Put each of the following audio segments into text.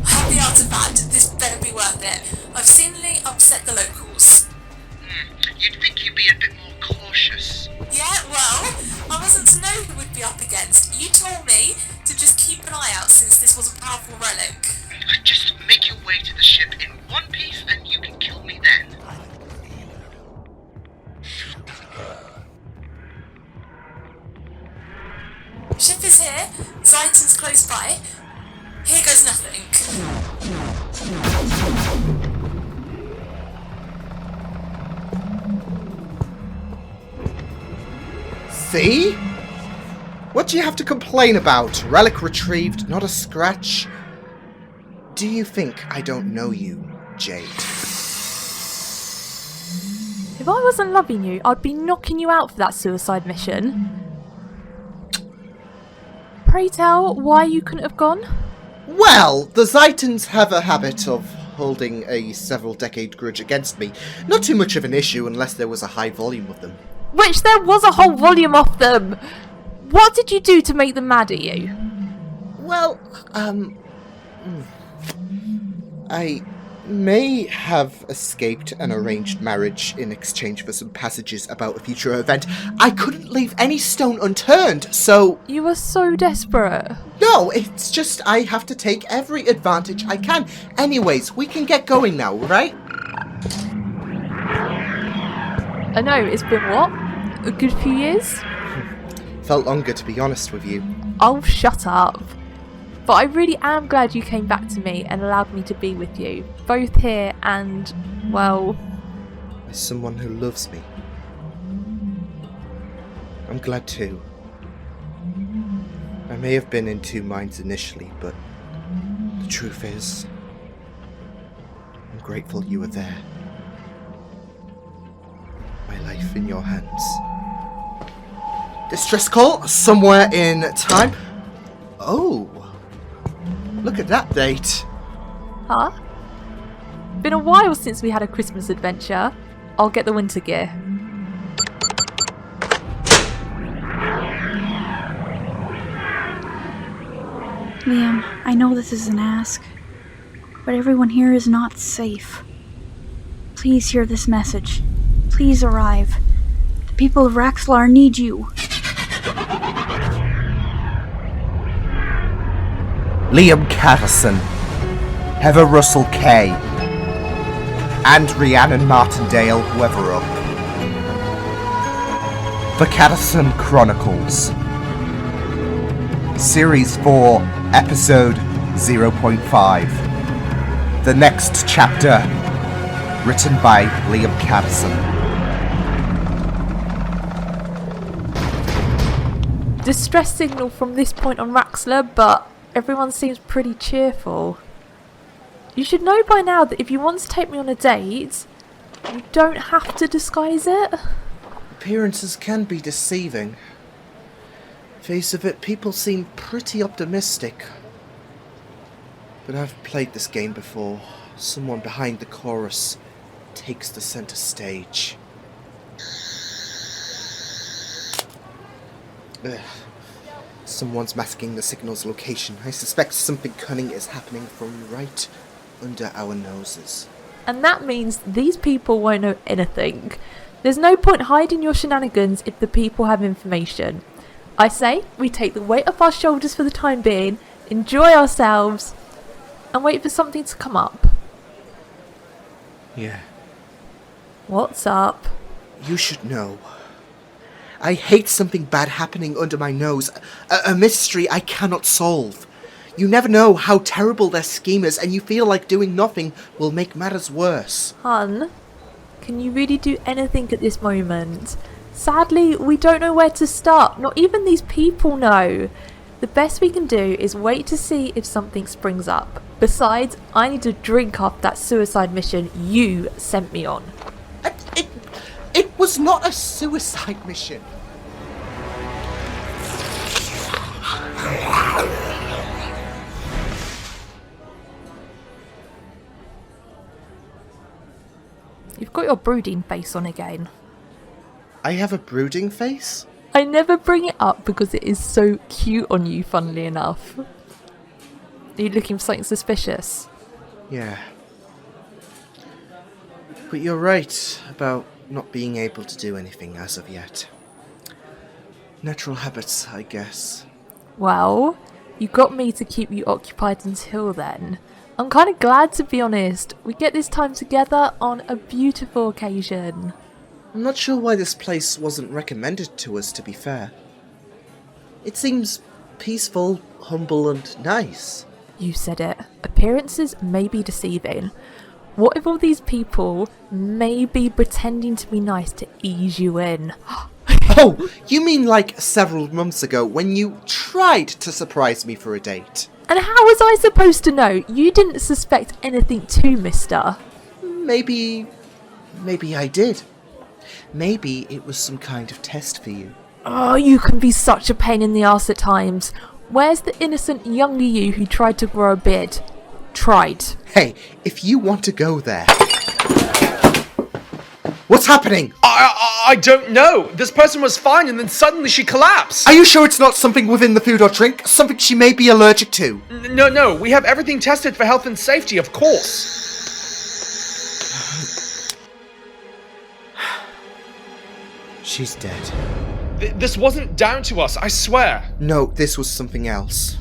I have the artifact. This better be worth it. I've seemingly upset the locals. You'd think you'd be a bit more cautious. Yeah, well, I wasn't to know who would be up against. You told me to just keep an eye out since this was a powerful relic. Just make your way to the ship in one piece and you can kill me then. Ship is here. Zaiton's close by. Here goes nothing. See? What do you have to complain about? Relic retrieved, not a scratch. Do you think I don't know you, Jade? If I wasn't loving you, I'd be knocking you out for that suicide mission. Pray tell why you couldn't have gone? Well, the Zaitans have a habit of holding a several-decade grudge against me. Not too much of an issue unless there was a high volume of them. Which there was a whole volume of them! What did you do to make them mad at you? Well, I may have escaped an arranged marriage in exchange for some passages about a future event. I couldn't leave any stone unturned, so... You were so desperate. No, it's just I have to take every advantage I can. Anyways, we can get going now, right? I know, it's been what? A good few years? Felt longer, to be honest with you. Oh, shut up. But I really am glad you came back to me and allowed me to be with you. Both here and, well... As someone who loves me. I'm glad too. I may have been in two minds initially, but the truth is, I'm grateful you were there. My life in your hands. Distress call somewhere in time. Oh, look at that date. Huh? Been a while since we had a Christmas adventure. I'll get the winter gear. Liam, I know this is an ask, but everyone here is not safe. Please hear this message. Please arrive. The people of Raxlar need you. Liam Catterson, Heather Russell Kay, and Rhiannon Martindale-Weather. The Catterson Chronicles. Series 4, Episode 0.5. The next chapter, written by Liam Catterson. Distress signal from this point on Raxlar, but everyone seems pretty cheerful. You should know by now that if you want to take me on a date, you don't have to disguise it. Appearances can be deceiving. Face of it, people seem pretty optimistic. But I've played this game before. Someone behind the chorus takes the center stage. Ugh. Someone's masking the signal's location. I suspect something cunning is happening from right under our noses. And that means these people won't know anything. There's no point hiding your shenanigans if the people have information. I say we take the weight off our shoulders for the time being, enjoy ourselves, and wait for something to come up. Yeah. What's up? You should know. I hate something bad happening under my nose. A mystery I cannot solve. You never know how terrible their scheme is, and you feel like doing nothing will make matters worse. Hun, can you really do anything at this moment? Sadly, we don't know where to start. Not even these people know. The best we can do is wait to see if something springs up. Besides, I need a drink after that suicide mission you sent me on. It was not a suicide mission. You've got your brooding face on again. I have a brooding face? I never bring it up because it is so cute on you, funnily enough. Are you looking for something suspicious? Yeah. But you're right about not being able to do anything as of yet. Natural habits, I guess. Well, you got me to keep you occupied until then. I'm kind of glad, to be honest. We get this time together on a beautiful occasion. I'm not sure why this place wasn't recommended to us, to be fair. It seems peaceful, humble, and nice. You said it. Appearances may be deceiving. What if all these people may be pretending to be nice to ease you in? Oh, you mean like several months ago when you tried to surprise me for a date? And how was I supposed to know? You didn't suspect anything too, mister. Maybe I did. Maybe it was some kind of test for you. Oh, you can be such a pain in the arse at times. Where's the innocent younger you who tried to grow a beard? Tried. Hey, if you want to go there... What's happening? I don't know. This person was fine and then suddenly she collapsed. Are you sure it's not something within the food or drink? Something she may be allergic to? No. We have everything tested for health and safety, of course. She's dead. This wasn't down to us, I swear. No, this was something else.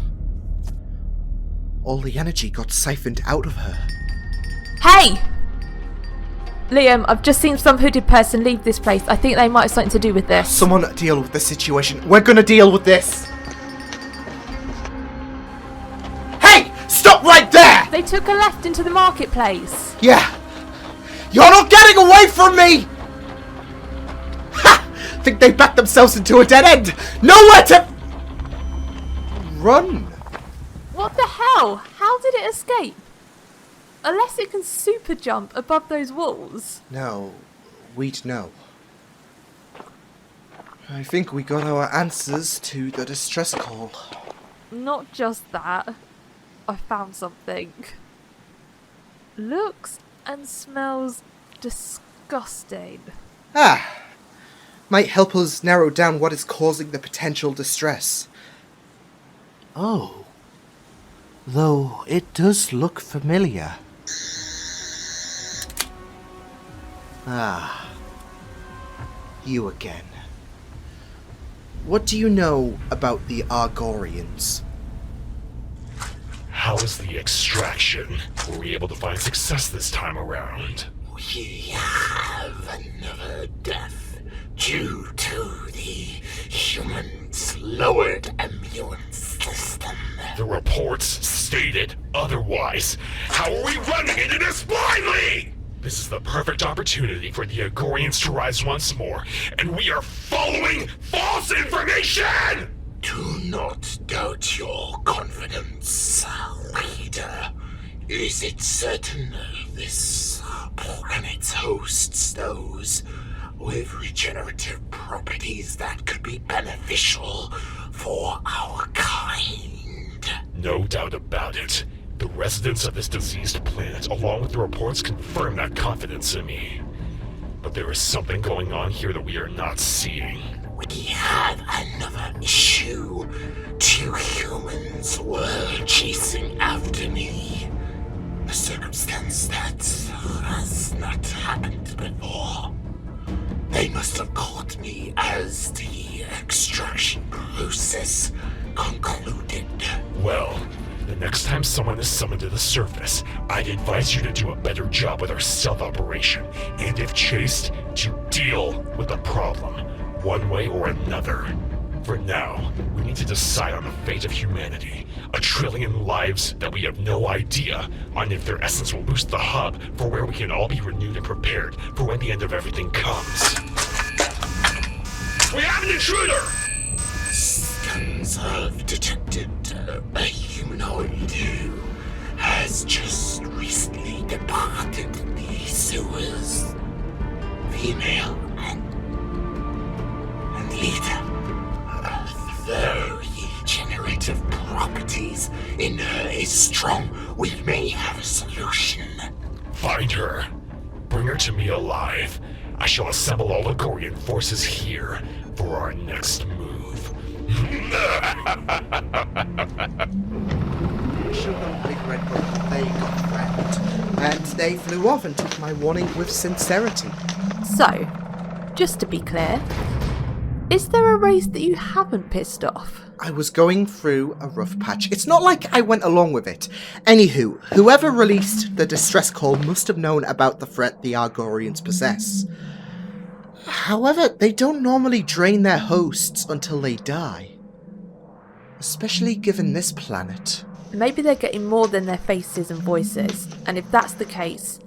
All the energy got siphoned out of her. Hey! Liam, I've just seen some hooded person leave this place. I think they might have something to do with this. Someone deal with this situation. We're gonna deal with this. Hey! Stop right there! They took a left into the marketplace. Yeah. You're not getting away from me! Ha! Think they backed themselves into a dead end. Nowhere to... run. What the hell? How did it escape? Unless it can super jump above those walls. No, we'd know. I think we got our answers to the distress call. Not just that. I found something. Looks and smells disgusting. Ah, might help us narrow down what is causing the potential distress. Oh, though it does look familiar. Ah, you again. What do you know about the Argorians? How was the extraction? Were we able to find success this time around? We have another death due to the humans' lowered immune system. The reports stated otherwise. How are we running into this blindly? This is the perfect opportunity for the Argorians to rise once more, and we are following false information! Do not doubt your confidence, leader. Is it certain this planet hosts those with regenerative properties that could be beneficial for our kind? No doubt about it. The residents of this diseased planet, along with the reports, confirm that confidence in me. But there is something going on here that we are not seeing. We have another issue. 2 humans were chasing after me. A circumstance that has not happened before. They must have caught me as the extraction process concluded. Well, the next time someone is summoned to the surface, I'd advise you to do a better job with our stealth operation, and if chased, to deal with the problem, one way or another. For now, we need to decide on the fate of humanity. 1 trillion lives that we have no idea on if their essence will boost the hub for where we can all be renewed and prepared for when the end of everything comes. We have an intruder! Scans have detected a humanoid who has just recently departed the sewers. Female and leader. Though the generative properties in her is strong, we may have a solution. Find her. Bring her to me alive. I shall assemble all Argorian forces here for our next move. Should they flew off and took my warning with sincerity. So, just to be clear, is there a race that you haven't pissed off? I was going through a rough patch. It's not like I went along with it. Anywho, whoever released the distress call must have known about the threat the Argorians possess. However, they don't normally drain their hosts until they die. Especially given this planet. Maybe they're getting more than their faces and voices, and if that's the case,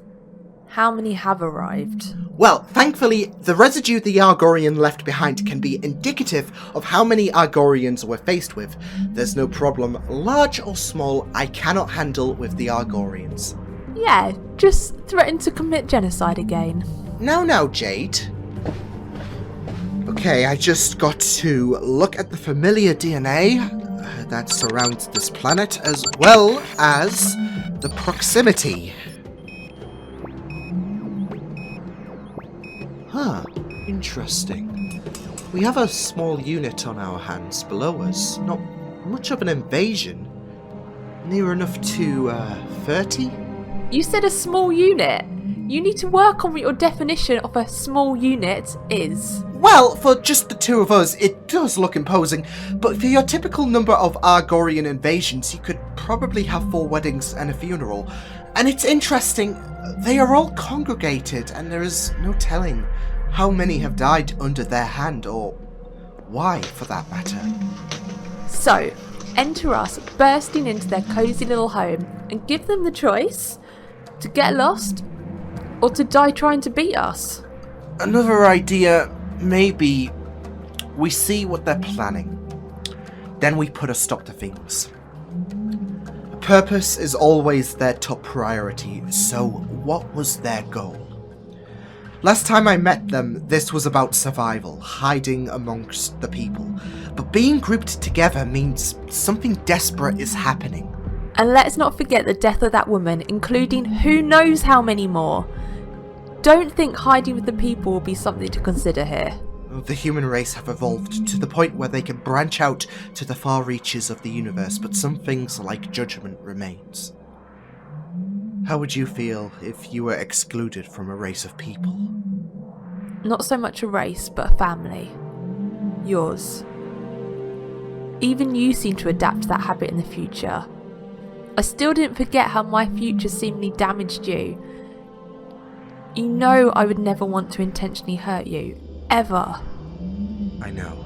how many have arrived? Well, thankfully, the residue the Argorian left behind can be indicative of how many Argorians we're faced with. There's no problem, large or small, I cannot handle with the Argorians. Yeah, just threaten to commit genocide again. Now, Jade. Okay, I just got to look at the familiar DNA that surrounds this planet, as well as the proximity. Huh, interesting. We have a small unit on our hands below us. Not much of an invasion. Near enough to, 30? You said a small unit. You need to work on what your definition of a small unit is. Well, for just the two of us, it does look imposing, but for your typical number of Argorian invasions, you could probably have 4 weddings and a funeral. And it's interesting, they are all congregated, and there is no telling how many have died under their hand, or why, for that matter. So, enter us bursting into their cosy little home, and give them the choice to get lost, or to die trying to beat us. Another idea, maybe we see what they're planning. Then we put a stop to things. Purpose is always their top priority, so what was their goal? Last time I met them, this was about survival, hiding amongst the people. But being grouped together means something desperate is happening. And let's not forget the death of that woman, including who knows how many more. Don't think hiding with the people will be something to consider here. The human race have evolved to the point where they can branch out to the far reaches of the universe, but some things like judgment remains. How would you feel if you were excluded from a race of people? Not so much a race, but a family. Yours. Even you seem to adapt to that habit in the future. I still didn't forget how my future seemingly damaged you. You know I would never want to intentionally hurt you. Ever. I know.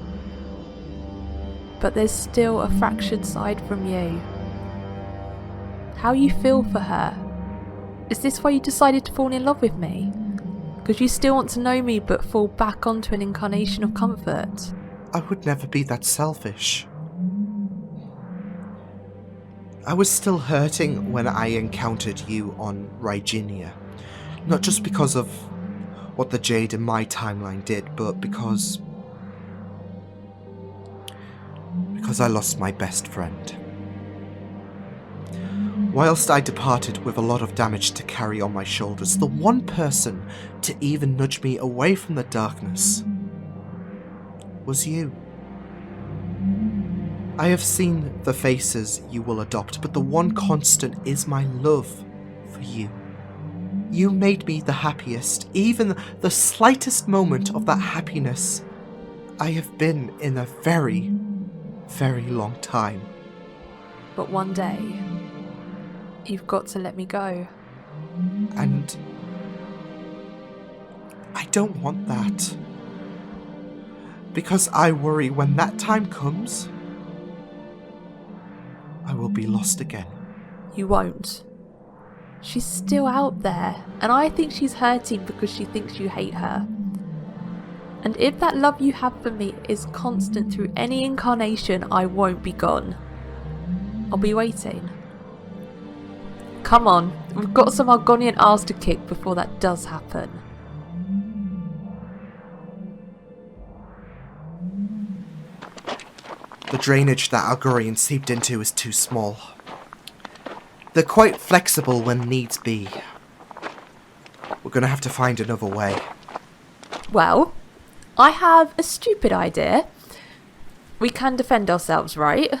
But there's still a fractured side from you. How you feel for her. Is this why you decided to fall in love with me? Because you still want to know me but fall back onto an incarnation of comfort? I would never be that selfish. I was still hurting when I encountered you on Rhigenia. Not just because of what the Jade in my timeline did, but because I lost my best friend. Whilst I departed with a lot of damage to carry on my shoulders, the one person to even nudge me away from the darkness was you. I have seen the faces you will adopt, but the one constant is my love for you. You made me the happiest, even the slightest moment of that happiness I have been in a very, very long time. But one day, you've got to let me go. And I don't want that. Because I worry when that time comes, I will be lost again. You won't. She's still out there, and I think she's hurting because she thinks you hate her. And if that love you have for me is constant through any incarnation, I won't be gone. I'll be waiting. Come on, we've got some Argonian arse to kick before that does happen. The drainage that Argorians seeped into is too small. They're quite flexible when needs be. We're gonna have to find another way. Well, I have a stupid idea. We can defend ourselves, right?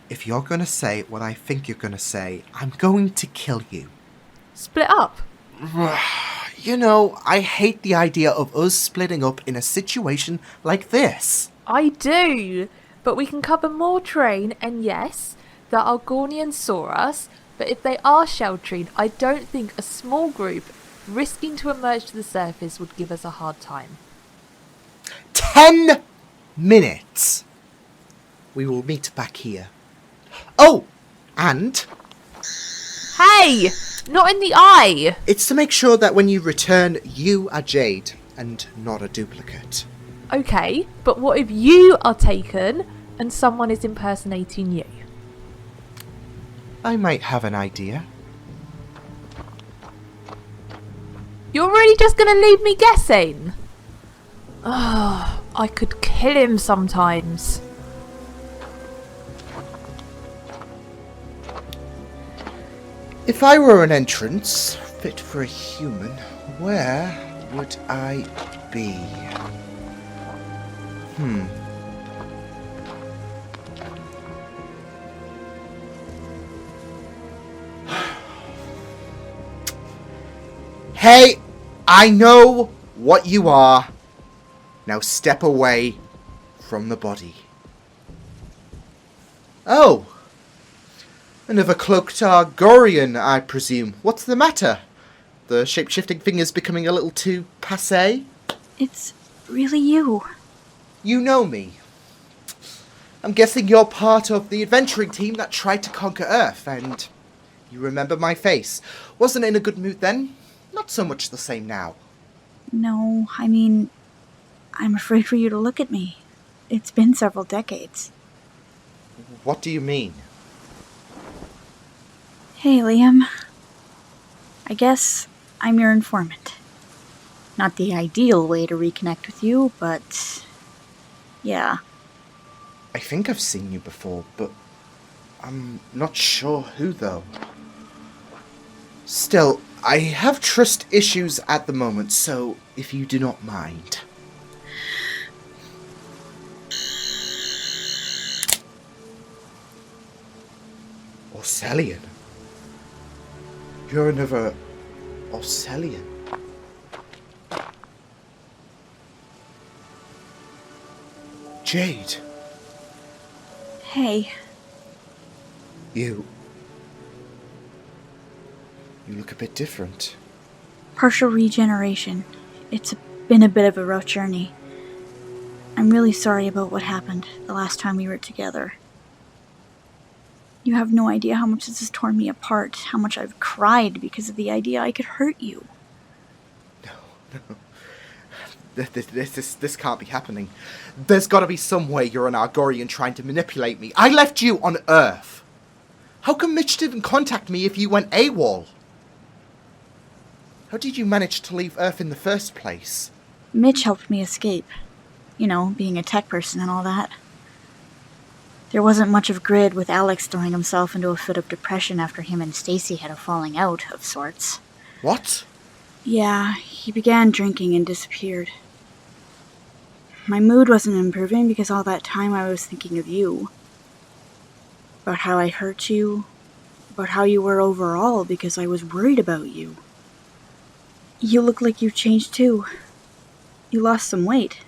If you're gonna say what I think you're gonna say, I'm going to kill you. Split up. You know, I hate the idea of us splitting up in a situation like this. I do, but we can cover more terrain, and yes, the Argorians saw us, but if they are sheltering, I don't think a small group risking to emerge to the surface would give us a hard time. 10 minutes! We will meet back here. Oh! And Hey! Not in the eye! it's to make sure that when you return, you are Jade, and not a duplicate. Okay, but what if you are taken and someone is impersonating you? I might have an idea. You're really just gonna leave me guessing? Oh, I could kill him sometimes. If I were an entrance fit for a human, where would I be? Hey, I know what you are. Now step away from the body. Oh, another cloaked Argorian, I presume. What's the matter? The shape-shifting thing is becoming a little too passé? It's really you. You know me. I'm guessing you're part of the adventuring team that tried to conquer Earth, and you remember my face. Wasn't in a good mood then. Not so much the same now. No, I mean, I'm afraid for you to look at me. It's been several decades. What do you mean? Hey, Liam. I guess I'm your informant. Not the ideal way to reconnect with you, but yeah. I think I've seen you before, but I'm not sure who though. Still, I have trust issues at the moment, so if you do not mind. Orcelian? You're another Orcelian. Jade. Hey, You look a bit different. partial regeneration. It's been a bit of a rough journey. I'm really sorry about what happened the last time we were together. You have no idea how much this has torn me apart, how much I've cried because of the idea I could hurt you. No. This can't be happening. There's gotta be some way you're an Argorian trying to manipulate me. I left you on Earth. How come Mitch didn't contact me if you went AWOL? How did you manage to leave Earth in the first place? Mitch helped me escape. You know, being a tech person and all that. There wasn't much of Grid, with Alex throwing himself into a fit of depression after him and Stacy had a falling out of sorts. What? Yeah, he began drinking and disappeared. My mood wasn't improving because all that time I was thinking of you. About how I hurt you. About how you were overall because I was worried about you. You look like you've changed too. You lost some weight.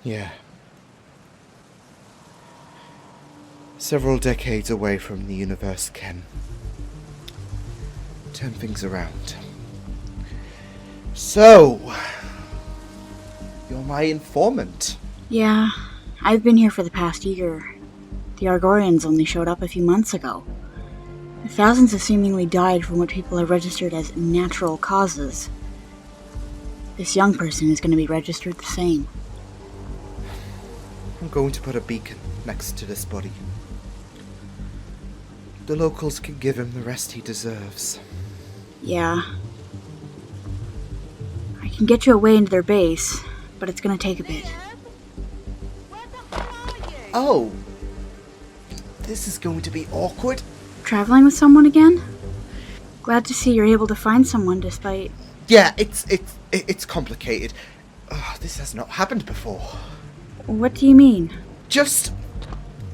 Yeah. Several decades away from the universe can turn things around. So, you're my informant. Yeah, I've been here for the past year. The Argorians only showed up a few months ago. Thousands have seemingly died from what people have registered as natural causes. This young person is going to be registered the same. I'm going to put a beacon next to this body. The locals can give him the rest he deserves. Yeah. I can get you away into their base, but it's going to take a bit. Oh! This is going to be awkward. Traveling with someone again? Glad to see you're able to find someone despite... Yeah, it's complicated. This has not happened before. What do you mean? Just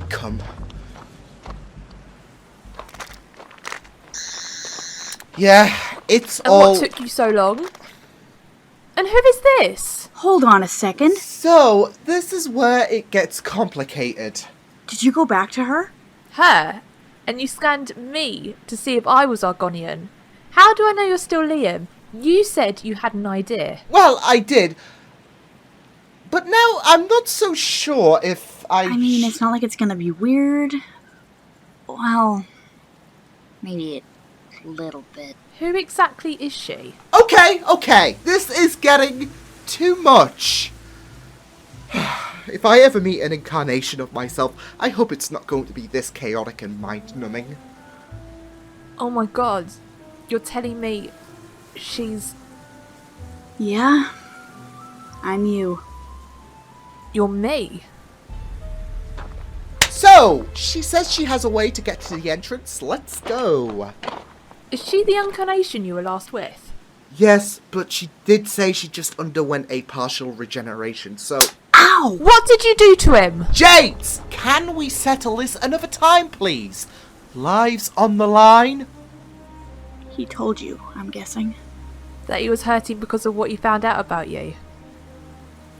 come. Yeah, It's And what took you so long? And who is this? Hold on a second. So, this is where it gets complicated. Did you go back to her? Her? And you scanned me to see if I was Argonian. How do I know you're still Liam? You said you had an idea. Well, I did. But now I'm not so sure if I mean, it's not like it's gonna be weird. Well, maybe a little bit. Who exactly is she? Okay. This is getting too much. If I ever meet an incarnation of myself, I hope it's not going to be this chaotic and mind-numbing. Oh my god. You're telling me she's... Yeah, I'm you. You're me? So, she says she has a way to get to the entrance. Let's go. Is she the incarnation you were last with? Yes, but she did say she just underwent a partial regeneration, so... Ow! What did you do to him? Jade! Can we settle this another time, please? Lives on the line? He told you, I'm guessing. That he was hurting because of what he found out about you.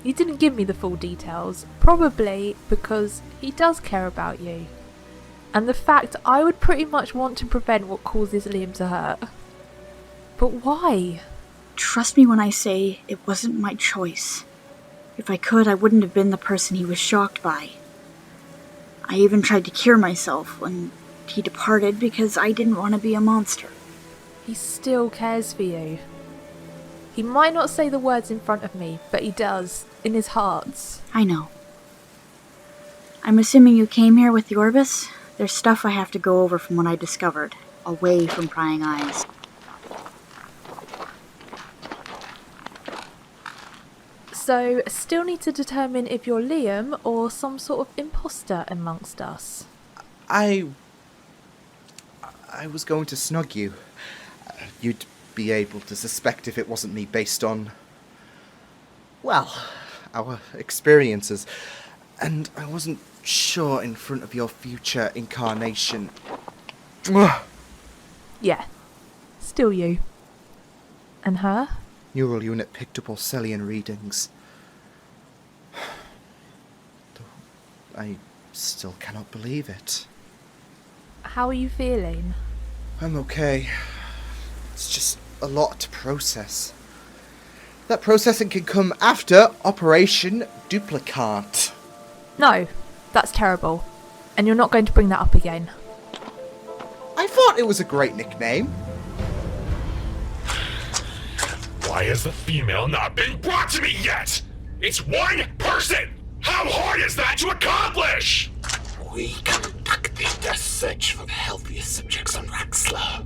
He didn't give me the full details, probably because he does care about you. And the fact I would pretty much want to prevent what causes Liam to hurt. But why? Trust me when I say it wasn't my choice. If I could, I wouldn't have been the person he was shocked by. I even tried to cure myself when he departed because I didn't want to be a monster. He still cares for you. He might not say the words in front of me, but he does, in his heart. I know. I'm assuming you came here with the Orbis? There's stuff I have to go over from what I discovered, away from prying eyes. So, still need to determine if you're Liam or some sort of imposter amongst us. I was going to snug you. You'd be able to suspect if it wasn't me based on, well, our experiences. And I wasn't sure in front of your future incarnation. Yeah, still you. And her? Neural unit picked up Orcelian readings. Though I still cannot believe it. How are you feeling? I'm okay. It's just a lot to process. That processing can come after Operation Duplicate. No, that's terrible. And you're not going to bring that up again. I thought it was a great nickname. Why has the female not been brought to me yet? It's one person! How hard is that to accomplish? We conducted a search for the healthiest subjects on Raxlar.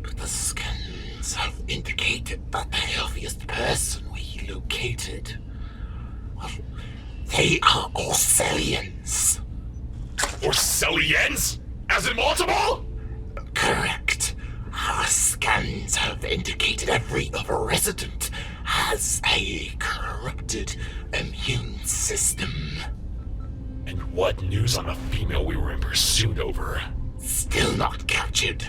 But the scans have indicated that the healthiest person we located, well, they are Orcelians. Orcelians? As in multiple? Correct. Our scans have indicated every other resident has a corrupted immune system. And what news on the female we were in pursuit over? Still not captured.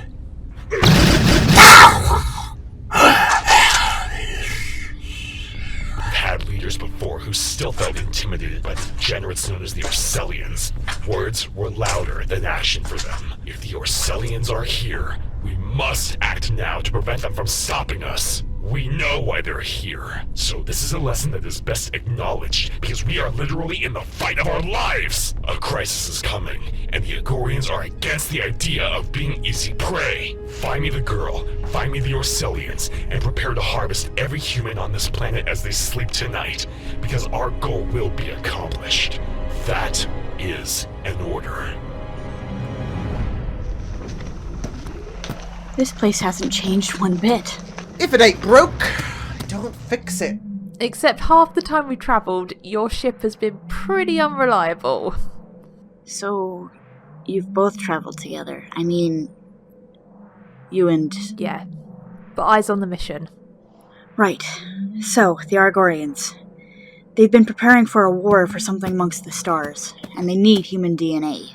Had leaders before who still felt intimidated by the degenerates known as the Orcelians. Words were louder than action for them. If the Orcelians are here, we must act now to prevent them from stopping us. We know why they're here, so this is a lesson that is best acknowledged, because we are literally in the fight of our lives! A crisis is coming, and the Argorians are against the idea of being easy prey. Find me the girl, find me the Orcelians, and prepare to harvest every human on this planet as they sleep tonight, because our goal will be accomplished. That is an order. This place hasn't changed one bit. If it ain't broke, don't fix it. Except half the time we've travelled, your ship has been pretty unreliable. So, you've both traveled together. I mean, you and... Yeah, but eyes on the mission. Right. So, the Argorians. They've been preparing for a war for something amongst the stars, and they need human DNA.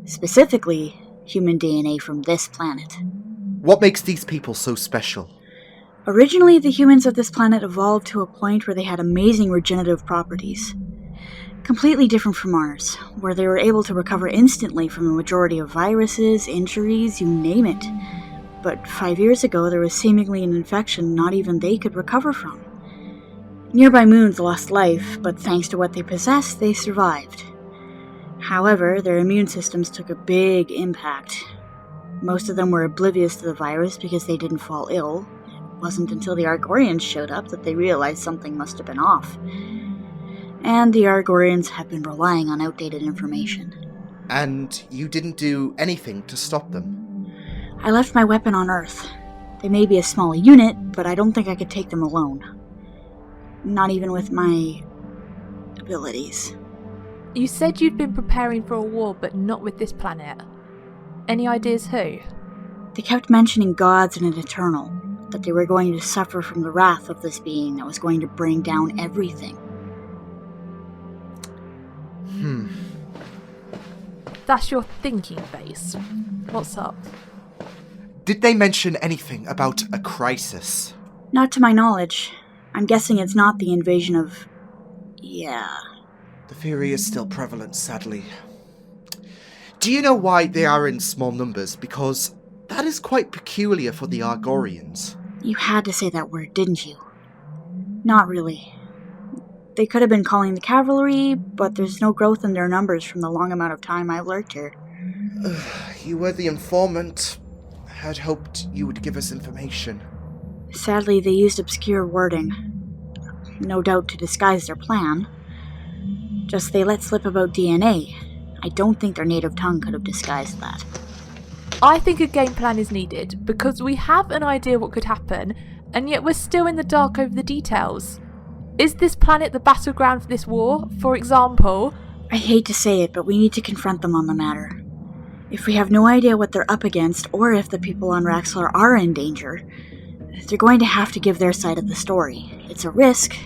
Specifically, human DNA from this planet. What makes these people so special? Originally, the humans of this planet evolved to a point where they had amazing regenerative properties. Completely different from ours, where they were able to recover instantly from a majority of viruses, injuries, you name it. But 5 years ago, there was seemingly an infection not even they could recover from. Nearby moons lost life, but thanks to what they possessed, they survived. However, their immune systems took a big impact. Most of them were oblivious to the virus because they didn't fall ill. It wasn't until the Argorians showed up that they realized something must have been off. And the Argorians have been relying on outdated information. And you didn't do anything to stop them? I left my weapon on Earth. They may be a small unit, but I don't think I could take them alone. Not even with my abilities. You said you'd been preparing for a war, but not with this planet. Any ideas who? They kept mentioning gods and an eternal, that they were going to suffer from the wrath of this being that was going to bring down everything. That's your thinking base. What's up? Did they mention anything about a crisis? Not to my knowledge. I'm guessing it's not the invasion of... yeah. The theory is still prevalent, sadly. Do you know why they are in small numbers? Because that is quite peculiar for the Argorians. You had to say that word, didn't you? Not really. They could have been calling the cavalry, but there's no growth in their numbers from the long amount of time I've lurked here. You were the informant. I had hoped you would give us information. Sadly, they used obscure wording. No doubt to disguise their plan. Just they let slip about DNA. I don't think their native tongue could have disguised that. I think a game plan is needed, because we have an idea what could happen, and yet we're still in the dark over the details. Is this planet the battleground for this war, for example? I hate to say it, but we need to confront them on the matter. If we have no idea what they're up against, or if the people on Raxlar are in danger, they're going to have to give their side of the story. It's a risk,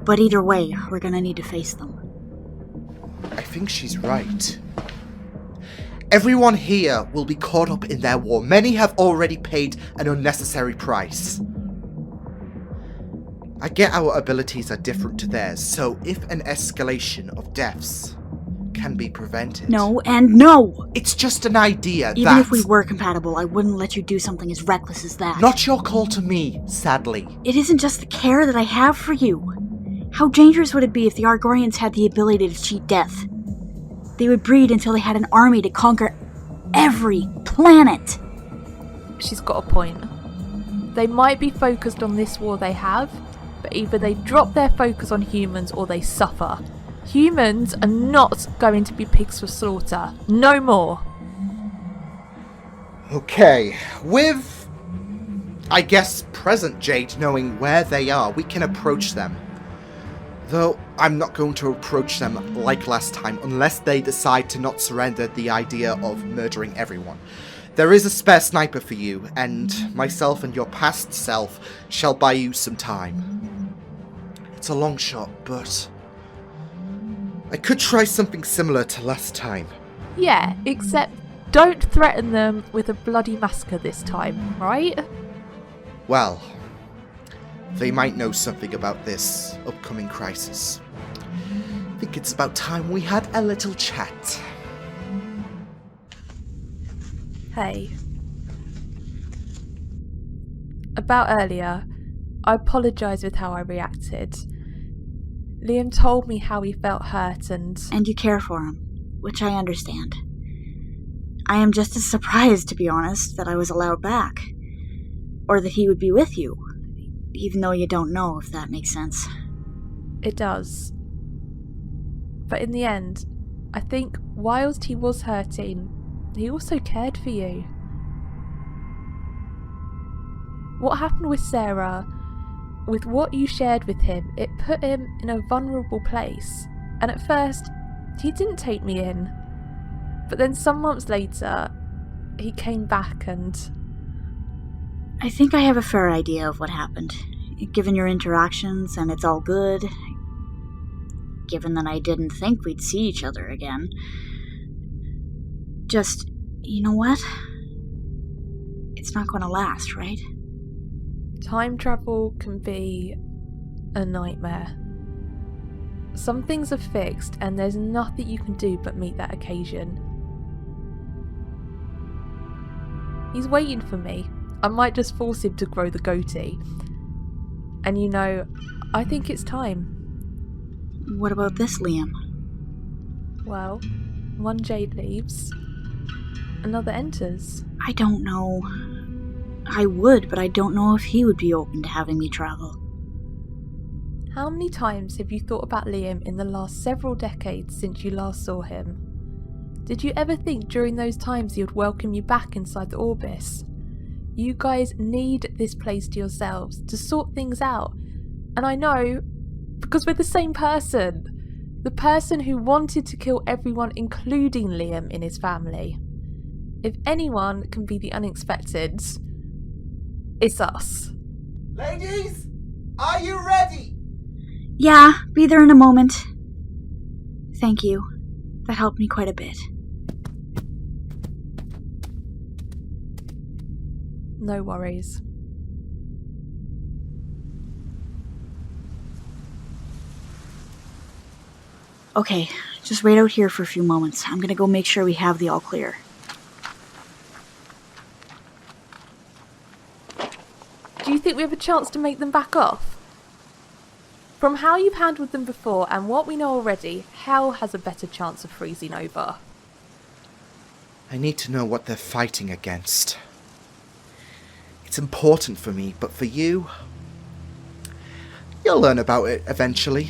but either way, we're going to need to face them. I think she's right. Everyone here will be caught up in their war. Many have already paid an unnecessary price. I get our abilities are different to theirs, so if an escalation of deaths can be prevented... No, and no! It's just an idea. Even if we were compatible, I wouldn't let you do something as reckless as that. Not your call to me, sadly. It isn't just the care that I have for you. How dangerous would it be if the Argorians had the ability to cheat death? They would breed until they had an army to conquer every planet. She's got a point. They might be focused on this war they have, but either they drop their focus on humans or they suffer. Humans are not going to be pigs for slaughter. No more. Okay, with, I guess, present Jade knowing where they are, we can approach them. Though, I'm not going to approach them like last time unless they decide to not surrender the idea of murdering everyone. There is a spare sniper for you, and myself and your past self shall buy you some time. It's a long shot, but I could try something similar to last time. Yeah, except don't threaten them with a bloody massacre this time, right? Well, they might know something about this upcoming crisis. I think it's about time we had a little chat. Hey. About earlier, I apologise with how I reacted. Liam told me how he felt hurt and you care for him, which I understand. I am just as surprised, to be honest, that I was allowed back. Or that he would be with you, even though you don't know, if that makes sense. It does. But in the end, I think whilst he was hurting, he also cared for you. What happened with Sarah, with what you shared with him, it put him in a vulnerable place. And at first, he didn't take me in. But then some months later, he came back and... I think I have a fair idea of what happened. Given your interactions, and it's all good. Given that I didn't think we'd see each other again. Just, you know what? it's not going to last, right? Time travel can be a nightmare. Some things are fixed and there's nothing you can do but meet that occasion. He's waiting for me. I might just force him to grow the goatee. And you know, I think it's time. What about this, Liam? Well, one Jade leaves, another enters. I don't know. I would, but I don't know if he would be open to having me travel. How many times have you thought about Liam in the last several decades since you last saw him? Did you ever think during those times he would welcome you back inside the Orbis? You guys need this place to yourselves to sort things out. And I know, because we're the same person. The person who wanted to kill everyone, including Liam in his family. If anyone can be the unexpected, it's us. Ladies, are you ready? Yeah, be there in a moment. Thank you. That helped me quite a bit. No worries. Okay, just wait out here for a few moments. I'm gonna go make sure we have the all clear. Do you think we have a chance to make them back off? From how you've handled them before and what we know already, hell has a better chance of freezing over. I need to know what they're fighting against. It's important for me, but for you, you'll learn about it eventually.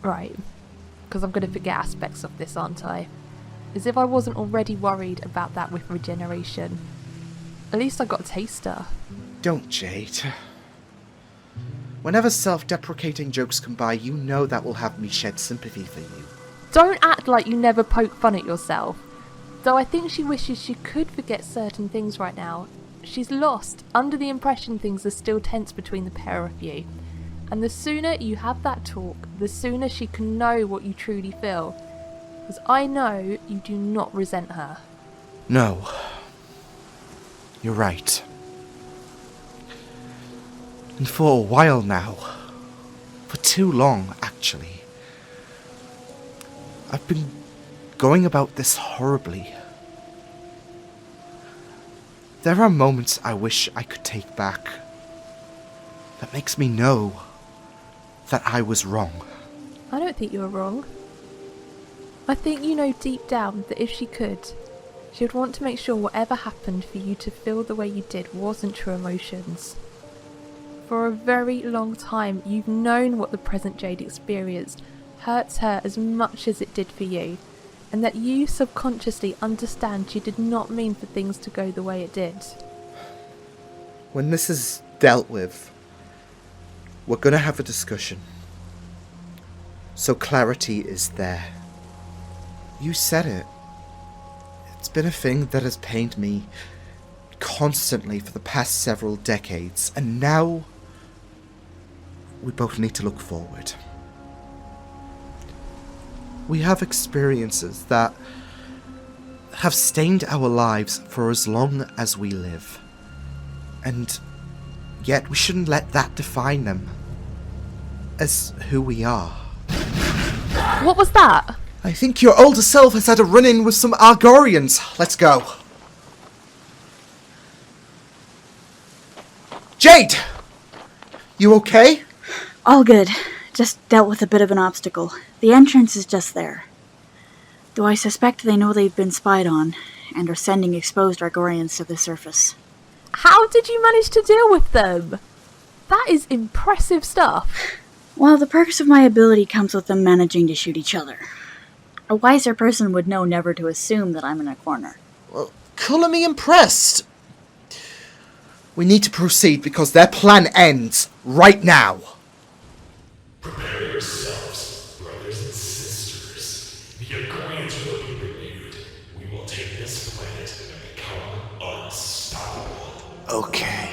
Right, because I'm going to forget aspects of this, aren't I? As if I wasn't already worried about that with regeneration. At least I got a taster. Don't, Jade. Whenever self-deprecating jokes come by, you know that will have me shed sympathy for you. Don't act like you never poke fun at yourself. Though I think she wishes she could forget certain things right now. She's lost, under the impression things are still tense between the pair of you. And the sooner you have that talk, the sooner she can know what you truly feel. Because I know you do not resent her. No. You're right. And for a while now, for too long actually, I've been going about this horribly. There are moments I wish I could take back. That makes me know that I was wrong. I don't think you were wrong. I think you know deep down that if she could, she would want to make sure whatever happened for you to feel the way you did wasn't true emotions. For a very long time, you've known what the present Jade experienced hurts her as much as it did for you, and that you subconsciously understand she did not mean for things to go the way it did. When this is dealt with, we're gonna have a discussion. So clarity is there. You said it. It's been a thing that has pained me constantly for the past several decades, and now we both need to look forward. We have experiences that have stained our lives for as long as we live. And yet we shouldn't let that define them as who we are. What was that? I think your older self has had a run-in with some Argorians. Let's go. Jade! You okay? All good. Just dealt with a bit of an obstacle. The entrance is just there. Though I suspect they know they've been spied on, and are sending exposed Argorians to the surface. How did you manage to deal with them? That is impressive stuff. Well, the perks of my ability comes with them managing to shoot each other. A wiser person would know never to assume that I'm in a corner. Well, colour me impressed. We need to proceed because their plan ends right now. Prepare yourselves, brothers and sisters. The Argorians will be renewed. We will take this planet and become unstoppable. Okay.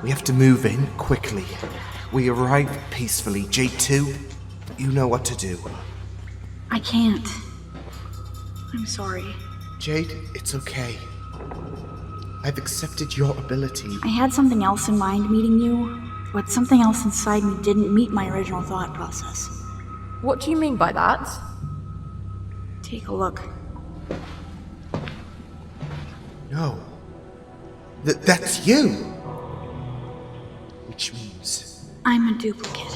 We have to move in quickly. We arrive peacefully. J2, you know what to do. I can't. I'm sorry. Jade, it's okay. I've accepted your ability. I had something else in mind meeting you, but something else inside me didn't meet my original thought process. What do you mean by that? Take a look. No. That's you! Which means... I'm a duplicate.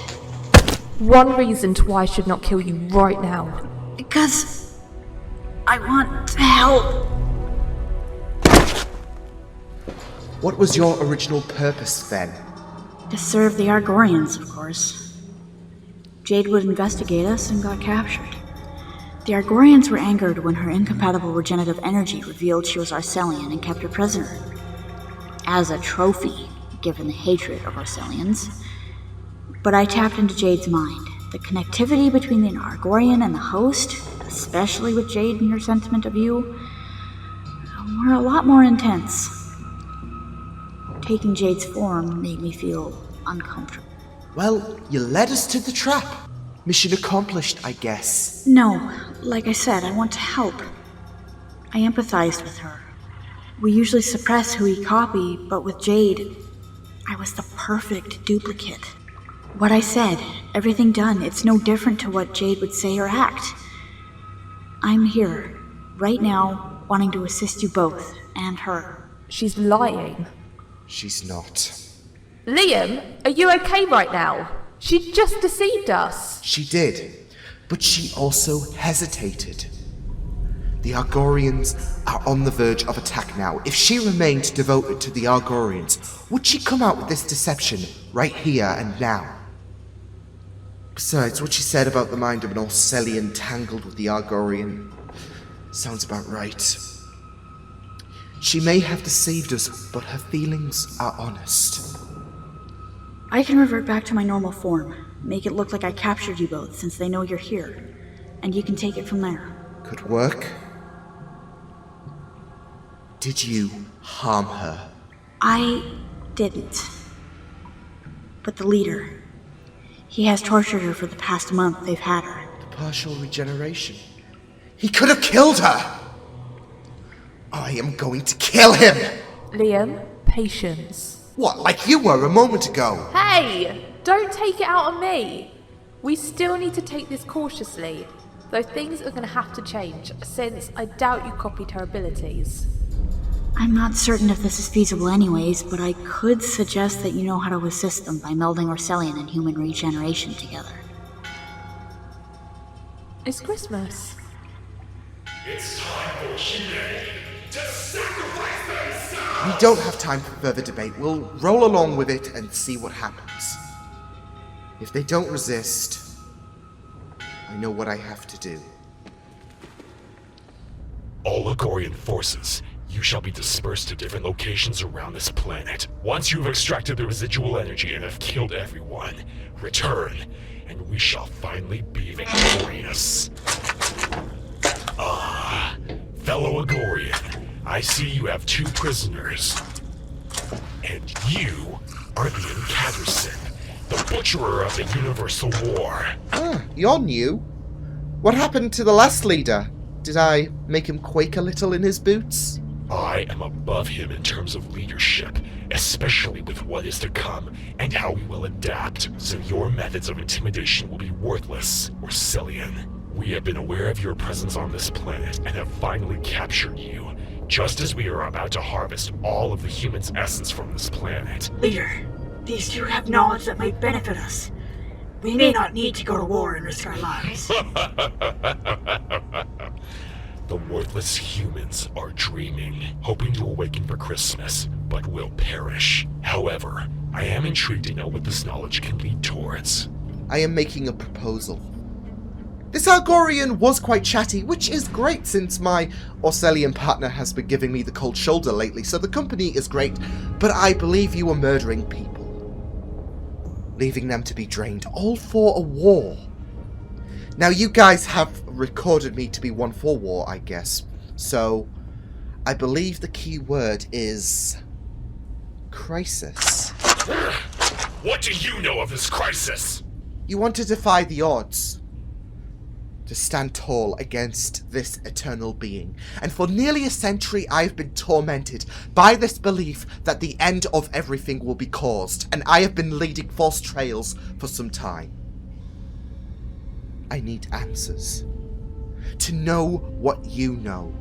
One reason to why I should not kill you right now. Because I want to help. What was your original purpose then? To serve the Argorians, of course. Jade would investigate us and got captured. The Argorians were angered when her incompatible regenerative energy revealed she was Orcelian and kept her prisoner. As a trophy, given the hatred of Orcelians. But I tapped into Jade's mind. The connectivity between the Argorian and the host, especially with Jade and her sentiment of you, were a lot more intense. Taking Jade's form made me feel uncomfortable. Well, you led us to the trap. Mission accomplished, I guess. No, like I said, I want to help. I empathized with her. We usually suppress who we copy, but with Jade, I was the perfect duplicate. What I said, everything done, it's no different to what Jade would say or act. I'm here, right now, wanting to assist you both, and her. She's lying. She's not. Liam, are you okay right now? She just deceived us. She did, but she also hesitated. The Argorians are on the verge of attack now. If she remained devoted to the Argorians, would she come out with this deception right here and now? Besides, what she said about the mind of an Orcelian tangled with the Argorian sounds about right. She may have deceived us, but her feelings are honest. I can revert back to my normal form, make it look like I captured you both since they know you're here, and you can take it from there. Could work. Did you harm her? I didn't. But the leader, he has tortured her for the past month they've had her. The partial regeneration. He could have killed her! I am going to kill him! Liam, patience. What, like you were a moment ago? Hey! Don't take it out on me! We still need to take this cautiously, though things are going to have to change, since I doubt you copied her abilities. I'm not certain if this is feasible anyways, but I could suggest that you know how to assist them by melding Orcelian and human regeneration together. It's Christmas. It's time for humanity to sacrifice themselves! We don't have time for further debate. We'll roll along with it and see what happens. If they don't resist, I know what I have to do. All Argorian forces, you shall be dispersed to different locations around this planet. Once you've extracted the residual energy and have killed everyone, return, and we shall finally be victorious. Fellow Argorian, I see you have 2 prisoners. And you are Liam Catterson, the butcherer of the Universal War. Ah, you're new. What happened to the last leader? Did I make him quake a little in his boots? I am above him in terms of leadership, especially with what is to come and how we will adapt, so your methods of intimidation will be worthless, Orcelian. We have been aware of your presence on this planet and have finally captured you, just as we are about to harvest all of the humans' essence from this planet. Leader, these 2 have knowledge that might benefit us. We may not need to go to war and risk our lives. The worthless humans are dreaming, hoping to awaken for Christmas, but will perish. However, I am intrigued to know what this knowledge can lead towards. I am making a proposal. This Argorian was quite chatty, which is great since my Orcelian partner has been giving me the cold shoulder lately, so the company is great, but I believe you were murdering people. Leaving them to be drained, all for a war. Now, you guys have recorded me to be one for war, I guess. So, I believe the key word is... crisis. What do you know of this crisis? You want to defy the odds. to stand tall against this eternal being. And for nearly a century I have been tormented by this belief that the end of everything will be caused, and I have been leading false trails for some time. I need answers. To know what you know.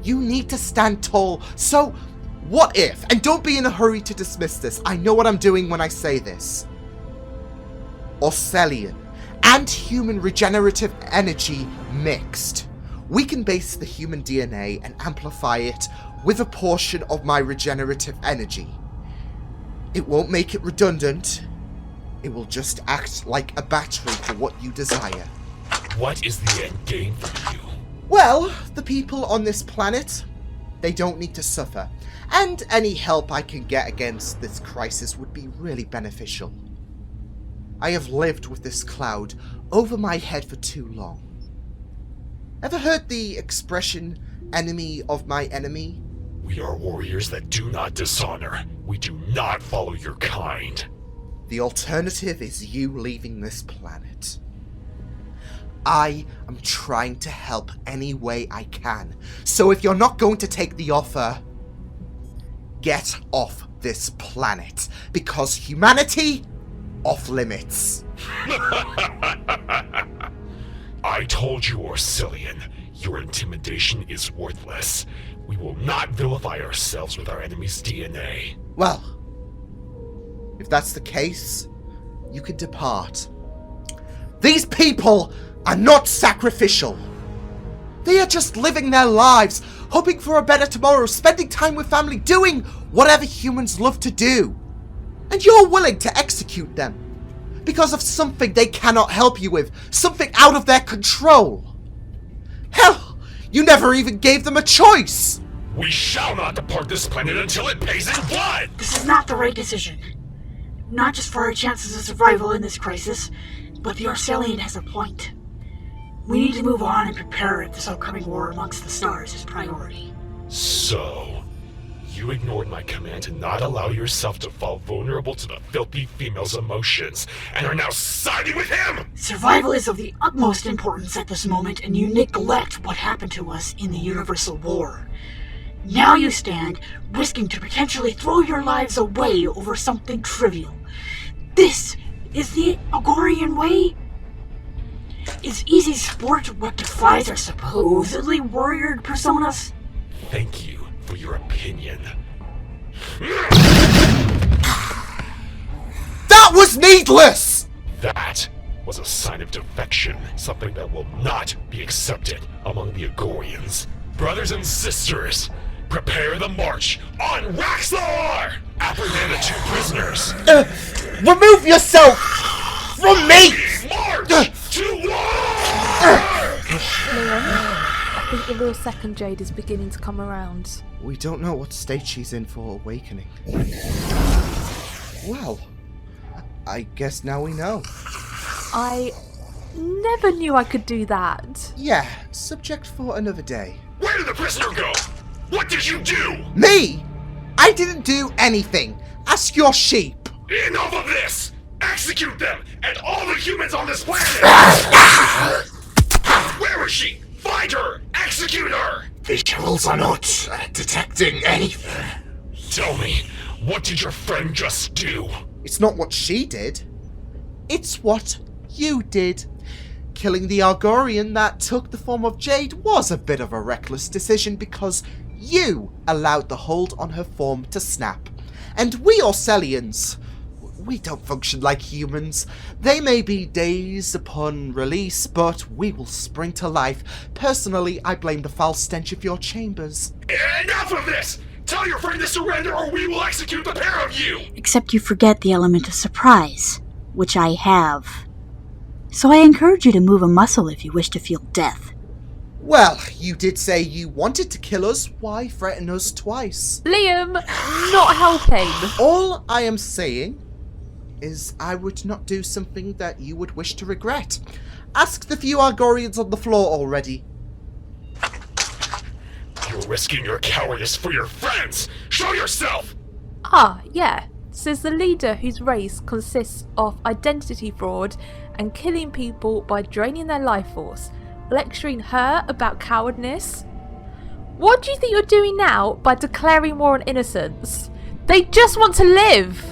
You need to stand tall, so what if, and don't be in a hurry to dismiss this, I know what I'm doing when I say this. Orcelian and human regenerative energy mixed. We can base the human DNA and amplify it with a portion of my regenerative energy. It won't make it redundant. It will just act like a battery for what you desire. What is the end game for you? Well, the people on this planet, they don't need to suffer. And any help I can get against this crisis would be really beneficial. I have lived with this cloud over my head for too long. Ever heard the expression, enemy of my enemy? We are warriors that do not dishonor. We do not follow your kind. The alternative is you leaving this planet. I am trying to help any way I can. So if you're not going to take the offer, get off this planet. Because humanity, off limits. I told you, Orcelian, your intimidation is worthless. We will not vilify ourselves with our enemy's DNA. Well, if that's the case, you can depart. These people are not sacrificial. They are just living their lives, hoping for a better tomorrow, spending time with family, doing whatever humans love to do. And you're willing to execute them because of something they cannot help you with, something out of their control. Hell, you never even gave them a choice. We shall not depart this planet until it pays in blood! This is not the right decision. Not just for our chances of survival in this crisis, but the Orcelian has a point. We need to move on and prepare if this upcoming war amongst the stars is priority. So, you ignored my command to not allow yourself to fall vulnerable to the filthy female's emotions, and are now siding with him! Survival is of the utmost importance at this moment, and you neglect what happened to us in the Universal War. Now you stand, risking to potentially throw your lives away over something trivial. This is the Argorian way? Is easy sport what defies our supposedly warrior personas? Thank you for your opinion. That was needless! That was a sign of defection, something that will not be accepted among the Argorians. Brothers and sisters, prepare the march on Raxlar! Apprehend the 2 prisoners! Remove yourself from me! March to war! Liam, I think the real second Jade is beginning to come around. We don't know what state she's in for awakening. Well, I guess now we know. I never knew I could do that. Yeah, subject for another day. Where did the prisoner go? What did you do? Me? I didn't do anything. Ask your sheep. Enough of this! Execute them and all the humans on this planet! Where is she? Find her! Execute her! Visuals are not detecting anything. Tell me, what did your friend just do? It's not what she did. It's what you did. Killing the Argorian that took the form of Jade was a bit of a reckless decision because you allowed the hold on her form to snap. And we Orcelians, we don't function like humans. They may be days upon release, but we will spring to life. Personally, I blame the foul stench of your chambers. Enough of this! Tell your friend to surrender or we will execute the pair of you! Except you forget the element of surprise, which I have. So I encourage you to move a muscle if you wish to feel death. Well, you did say you wanted to kill us. Why threaten us twice? Liam, not helping. All I am saying is I would not do something that you would wish to regret. Ask the few Argorians on the floor already. You're risking your cowardice for your friends! Show yourself! Ah, yeah. says the leader whose race consists of identity fraud and killing people by draining their life force, lecturing her about cowardness. What do you think you're doing now by declaring war on innocents? They just want to live!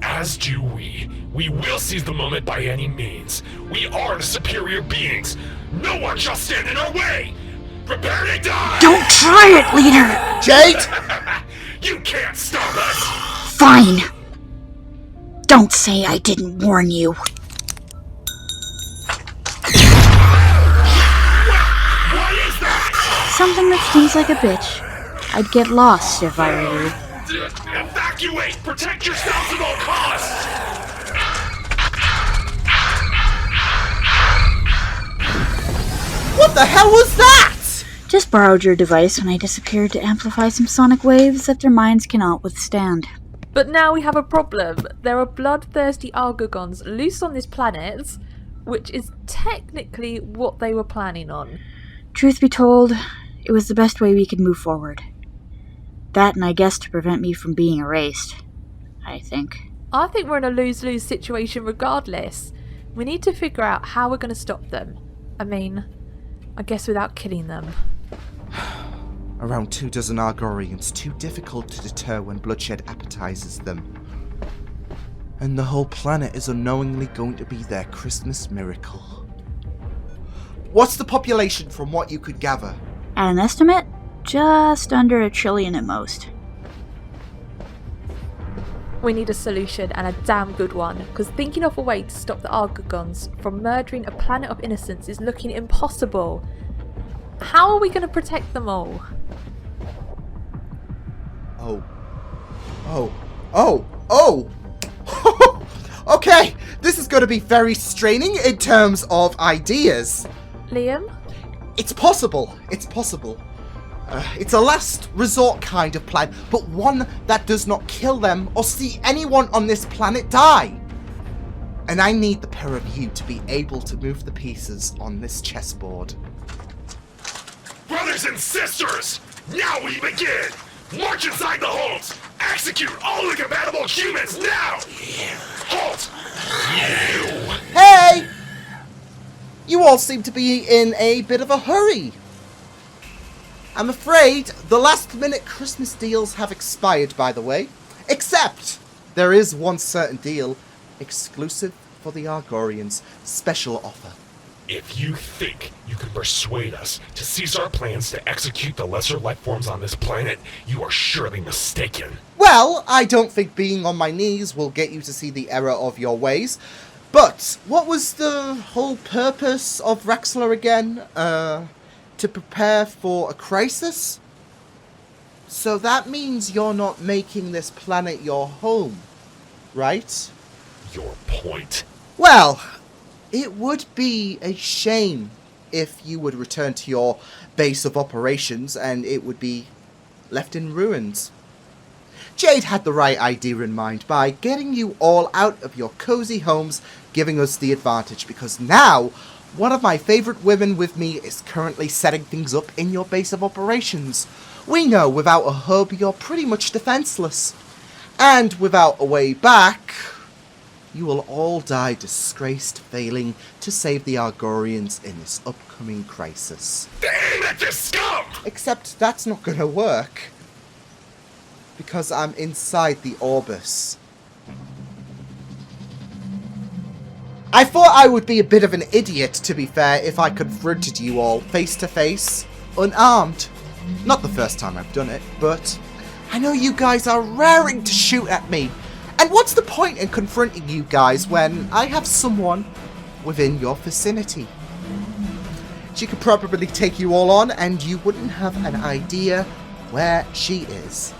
As do we. We will seize the moment by any means. We are the superior beings. No one shall stand in our way! Prepare to die! Don't try it, leader! Jade! You can't stop us! Fine. Don't say I didn't warn you. What is that? Something that stings like a bitch. I'd get lost if I were you. Evacuate! Protect yourselves at all costs! What the hell was that? Just borrowed your device when I disappeared to amplify some sonic waves that their minds cannot withstand. But now we have a problem. There are bloodthirsty Argorians loose on this planet, which is technically what they were planning on. Truth be told, it was the best way we could move forward. That, and I guess to prevent me from being erased. I think. I think we're in a lose-lose situation regardless. We need to figure out how we're going to stop them. I guess without killing them. Around 24 Argorians, too difficult to deter when bloodshed appetizes them. And the whole planet is unknowingly going to be their Christmas miracle. What's the population from what you could gather? At an estimate, just under 1 trillion at most. We need a solution, and a damn good one, because thinking of a way to stop the Argorians from murdering a planet of innocents is looking impossible. How are we going to protect them all? Okay, this is going to be very straining in terms of ideas. Liam? It's possible. It's a last resort kind of plan, but one that does not kill them or see anyone on this planet die. And I need the pair of you to be able to move the pieces on this chessboard. Brothers and sisters, now we begin! March inside the holds! Execute all incompatible humans now! Halt! You! Hey! You all seem to be in a bit of a hurry. I'm afraid the last-minute Christmas deals have expired, by the way. Except, there is one certain deal, exclusive for the Argorians. Special offer. If you think you can persuade us to cease our plans to execute the lesser life forms on this planet, you are surely mistaken. Well, I don't think being on my knees will get you to see the error of your ways. But, what was the whole purpose of Raxlar again? To prepare for a crisis? So that means you're not making this planet your home, right? Your point? Well, it would be a shame if you would return to your base of operations and it would be left in ruins. Jade had the right idea in mind by getting you all out of your cozy homes, giving us the advantage, because now one of my favourite women with me is currently setting things up in your base of operations. We know without a hub you're pretty much defenceless. And without a way back, you will all die disgraced, failing to save the Argorians in this upcoming crisis. Damn it, this scum! Except that's not gonna work. Because I'm inside the Orbis. I thought I would be a bit of an idiot, to be fair, if I confronted you all face to face, unarmed. Not the first time I've done it, but I know you guys are raring to shoot at me. And what's the point in confronting you guys when I have someone within your vicinity? She could probably take you all on and you wouldn't have an idea where she is.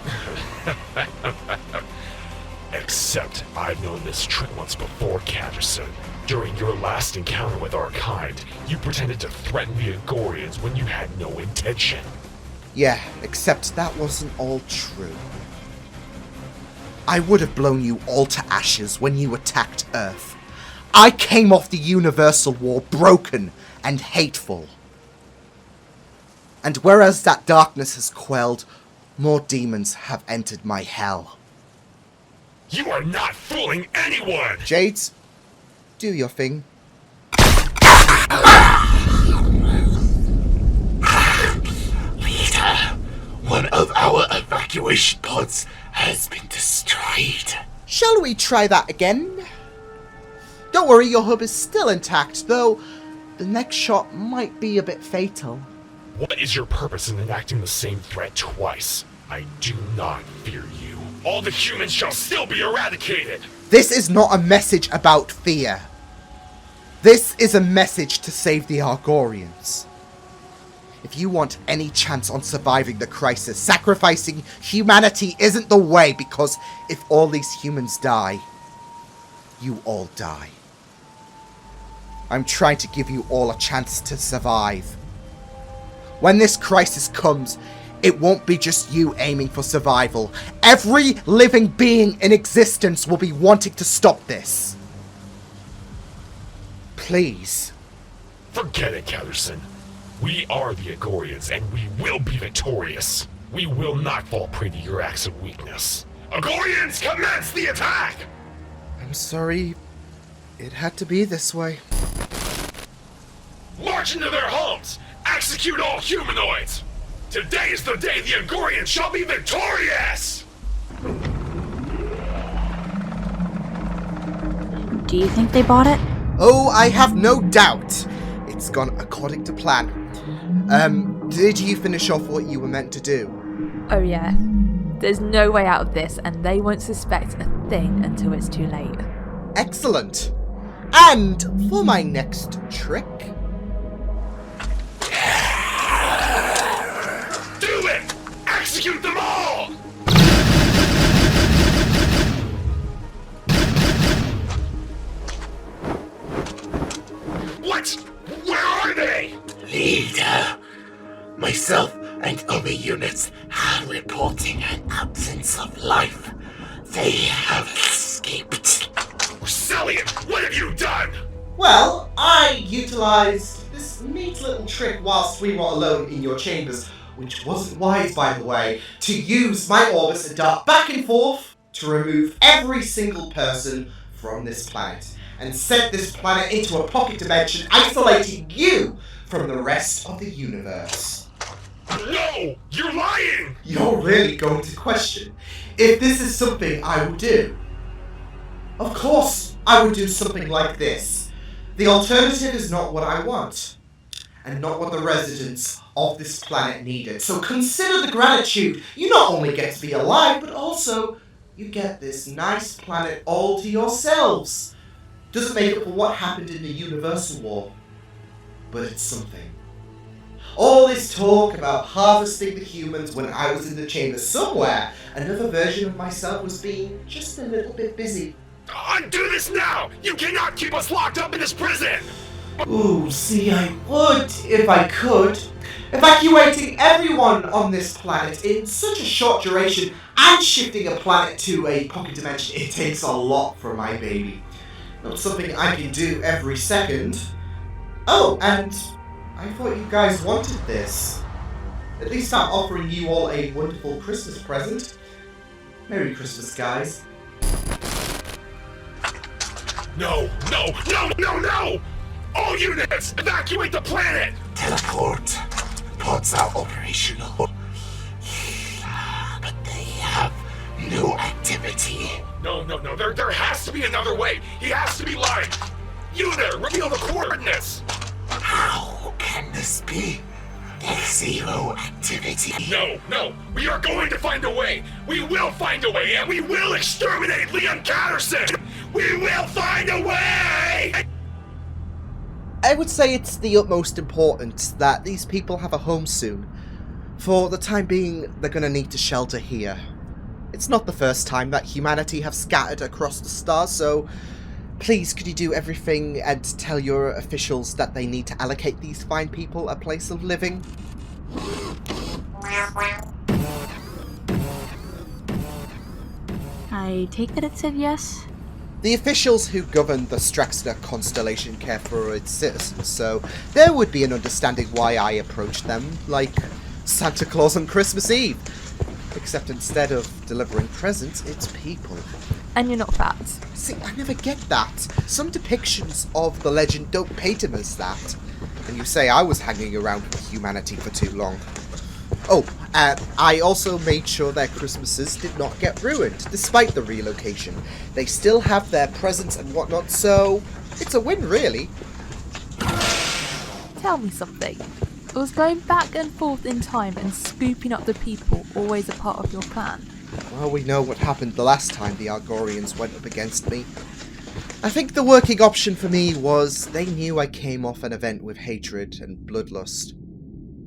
Except I've known this trick once before, Catterson. During your last encounter with our kind, you pretended to threaten the Argorians when you had no intention. Yeah, except that wasn't all true. I would have blown you all to ashes when you attacked Earth. I came off the Universal War broken and hateful. And whereas that darkness has quelled, more demons have entered my hell. You are not fooling anyone! Jade, do your thing. Leader, one of our evacuation pods has been destroyed. Shall we try that again? Don't worry, your hub is still intact, though the next shot might be a bit fatal. What is your purpose in enacting the same threat twice? I do not fear you. All the humans shall still be eradicated! This is not a message about fear. This is a message to save the Argorians. If you want any chance on surviving the crisis, sacrificing humanity isn't the way, because if all these humans die, you all die. I'm trying to give you all a chance to survive. When this crisis comes, it won't be just you aiming for survival. Every living being in existence will be wanting to stop this. Please. Forget it, Catterson. We are the Argorians, and we will be victorious. We will not fall prey to your acts of weakness. Argorians, commence the attack! I'm sorry. It had to be this way. March into their homes! Execute all humanoids! Today is the day the Argorians shall be victorious! Do you think they bought it? Oh, I have no doubt. It's gone according to plan. Did you finish off what you were meant to do? Oh yeah. There's no way out of this, and they won't suspect a thing until it's too late. Excellent. And for my next trick... Do it! Execute them all! What? Where are they? Leader, myself and other units are reporting an absence of life. They have escaped. Orcelian, what have you done? Well, I utilized this neat little trick whilst we were alone in your chambers, which wasn't wise, by the way, to use my orbits and dart back and forth to remove every single person from this planet, and set this planet into a pocket dimension, isolating you from the rest of the universe. No! You're lying! You're really going to question if this is something I would do. Of course, I would do something like this. The alternative is not what I want, and not what the residents of this planet needed. So consider the gratitude. You not only get to be alive, but also you get this nice planet all to yourselves. Doesn't make up for what happened in the Universal War, but it's something. All this talk about harvesting the humans when I was in the chamber somewhere, another version of myself was being just a little bit busy. Undo this now! You cannot keep us locked up in this prison! Ooh, see, I would if I could. Evacuating everyone on this planet in such a short duration and shifting a planet to a pocket dimension, it takes a lot for my baby. Not something I can do every second. Oh, and I thought you guys wanted this. At least I'm offering you all a wonderful Christmas present. Merry Christmas, guys. No, no, no, no, no! All units, evacuate the planet! Teleport. Pods are operational. But they have no activity. No, there has to be another way. He has to be lying. You there, reveal the coordinates! How can this be? There's zero activity. No, we are going to find a way. We will find a way, and we will exterminate Liam Catterson! We will find a way! I would say it's the utmost importance that these people have a home soon. For the time being, they're gonna need to shelter here. It's not the first time that humanity have scattered across the stars, so please could you do everything and tell your officials that they need to allocate these fine people a place of living? I take it it said yes? The officials who govern the Straxter constellation care for its citizens, so there would be an understanding why I approached them, like Santa Claus on Christmas Eve. Except instead of delivering presents, it's people. And you're not fat. See, I never get that. Some depictions of the legend don't paint him as that. And you say I was hanging around with humanity for too long. Oh, I also made sure their Christmases did not get ruined, despite the relocation. They still have their presents and whatnot, so it's a win, really. Tell me something. Was going back and forth in time and scooping up the people always a part of your plan? Well, we know what happened the last time the Argorians went up against me. I think the working option for me was they knew I came off an event with hatred and bloodlust.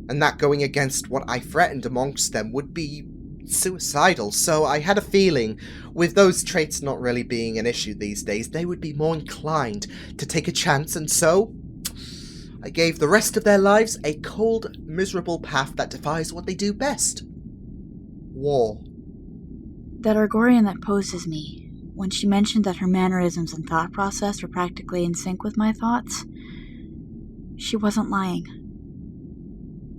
And that going against what I threatened amongst them would be suicidal, so I had a feeling, with those traits not really being an issue these days, they would be more inclined to take a chance, and so I gave the rest of their lives a cold, miserable path that defies what they do best. War. That Argorian that poses me, when she mentioned that her mannerisms and thought process were practically in sync with my thoughts, she wasn't lying.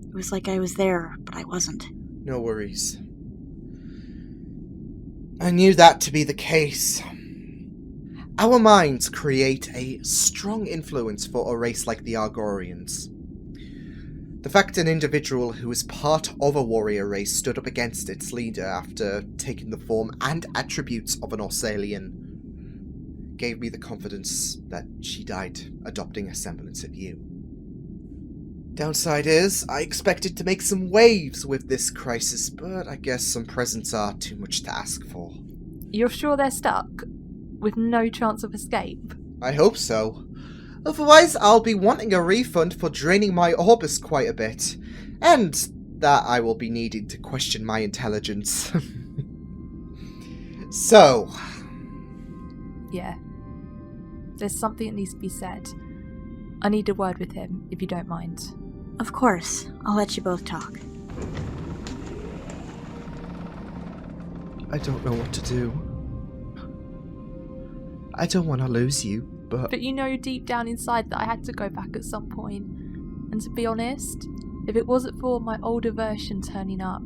It was like I was there, but I wasn't. No worries. I knew that to be the case. Our minds create a strong influence for a race like the Argorians. The fact an individual who is part of a warrior race stood up against its leader after taking the form and attributes of an Orcelian gave me the confidence that she died adopting a semblance of you. Downside is, I expected to make some waves with this crisis, but I guess some presents are too much to ask for. You're sure they're stuck? With no chance of escape? I hope so. Otherwise, I'll be wanting a refund for draining my orbis quite a bit. And that I will be needing to question my intelligence. So... Yeah. There's something that needs to be said. I need a word with him, if you don't mind. Of course. I'll let you both talk. I don't know what to do. I don't want to lose you, but... But you know deep down inside that I had to go back at some point. And to be honest, if it wasn't for my older version turning up,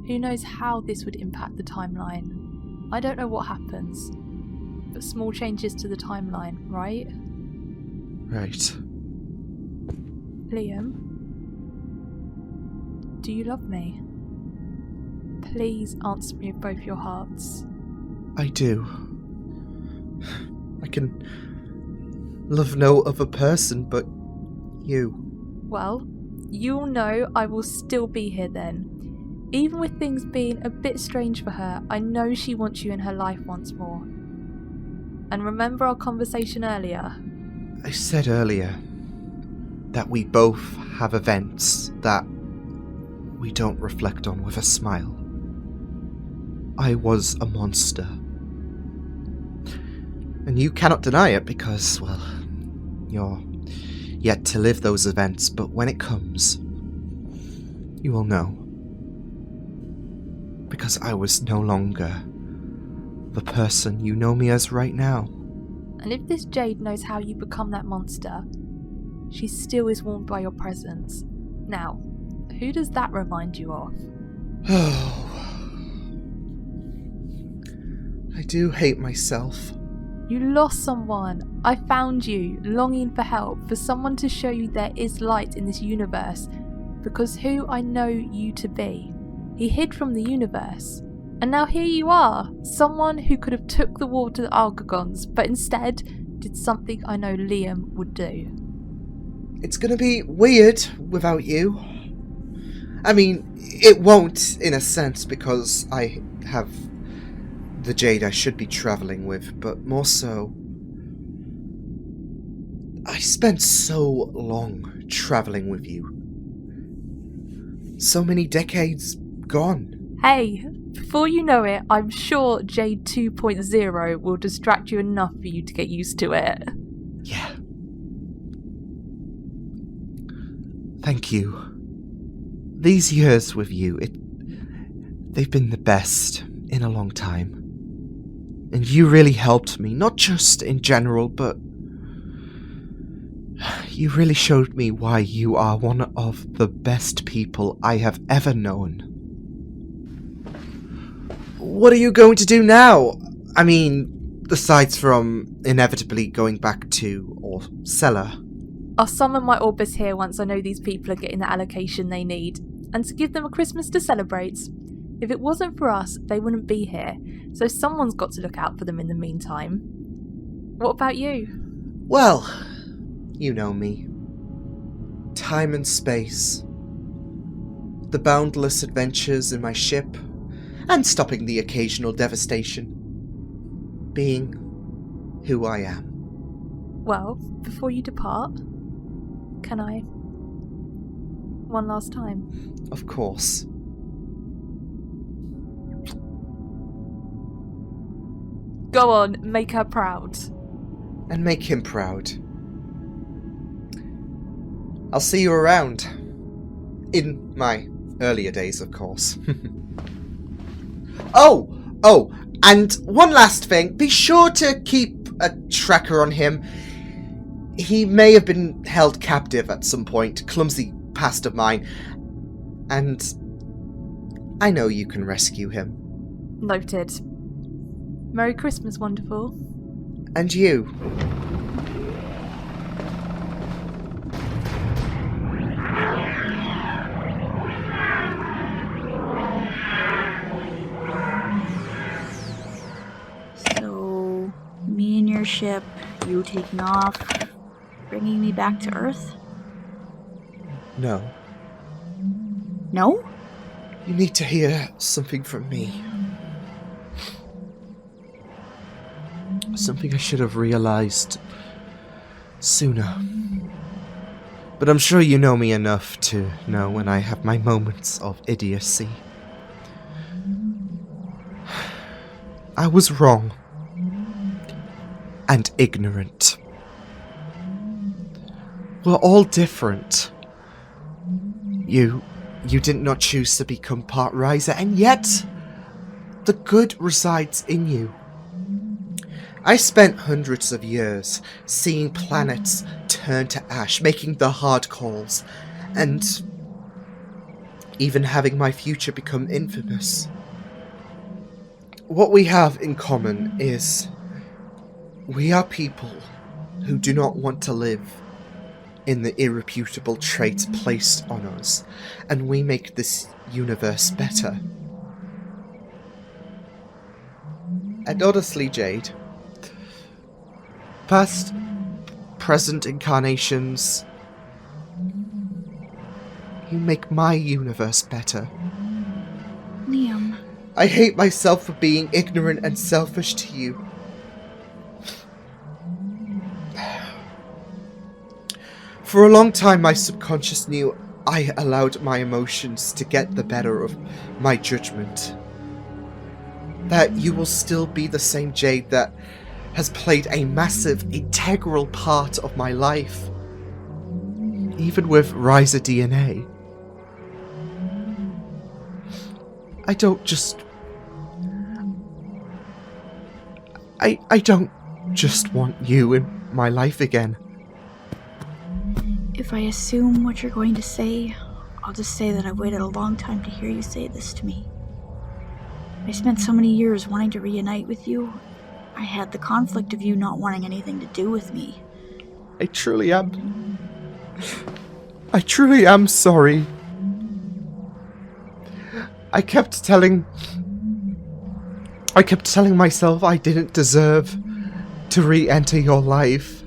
who knows how this would impact the timeline. I don't know what happens, but small changes to the timeline, right? Right. Liam? Do you love me? Please answer me with both your hearts. I do. I can love no other person but you. Well, you'll know I will still be here then. Even with things being a bit strange for her, I know she wants you in her life once more. And remember our conversation earlier? I said earlier that we both have events that we don't reflect on with a smile. I was a monster. And you cannot deny it because, well, you're yet to live those events, but when it comes, you will know. Because I was no longer the person you know me as right now. And if this Jade knows how you become that monster, she still is warmed by your presence. Now, who does that remind you of? Oh. I do hate myself. You lost someone. I found you, longing for help, for someone to show you there is light in this universe, because who I know you to be. He hid from the universe. And now here you are, someone who could have took the war to the Argorians, but instead did something I know Liam would do. It's gonna be weird without you. I mean, it won't, in a sense, because I have the Jade I should be travelling with, but more so, I spent so long travelling with you. So many decades gone. Hey, before you know it, I'm sure Jade 2.0 will distract you enough for you to get used to it. Yeah. Thank you. These years with you, they've been the best in a long time. And you really helped me, not just in general, but you really showed me why you are one of the best people I have ever known. What are you going to do now? I mean, Aside from inevitably going back to Orcella. I'll summon my Orbis here once I know these people are getting the allocation they need, and to give them a Christmas to celebrate. If it wasn't for us, they wouldn't be here, so someone's got to look out for them in the meantime. What about you? Well, you know me. Time and space. The boundless adventures in my ship, and stopping the occasional devastation. Being who I am. Well, before you depart, can I? One last time. Of course. Go on, make her proud. And make him proud. I'll see you around. In my earlier days, of course. Oh! And one last thing. Be sure to keep a tracker on him. He may have been held captive at some point. Clumsy past of mine. And I know you can rescue him. Noted. Merry Christmas, wonderful. And you. So, me and your ship, you taking off, bringing me back to Earth? No. No? You need to hear something from me. Something I should have realized sooner. But I'm sure you know me enough to know when I have my moments of idiocy. I was wrong. And ignorant. We're all different. You did not choose to become part riser, and yet the good resides in you. I spent hundreds of years seeing planets turn to ash, making the hard calls, and even having my future become infamous. What we have in common is we are people who do not want to live in the irreputable traits placed on us, and we make this universe better. And honestly, Jade, past, present incarnations, you make my universe better. Liam. I hate myself for being ignorant and selfish to you. For a long time, my subconscious knew I allowed my emotions to get the better of my judgment. That you will still be the same Jade that has played a massive, integral part of my life. Even with Riser DNA. I don't just want you in my life again. If I assume what you're going to say, I'll just say that I've waited a long time to hear you say this to me. I spent so many years wanting to reunite with you. I had the conflict of you not wanting anything to do with me. I truly am sorry. I kept telling myself I didn't deserve to re-enter your life.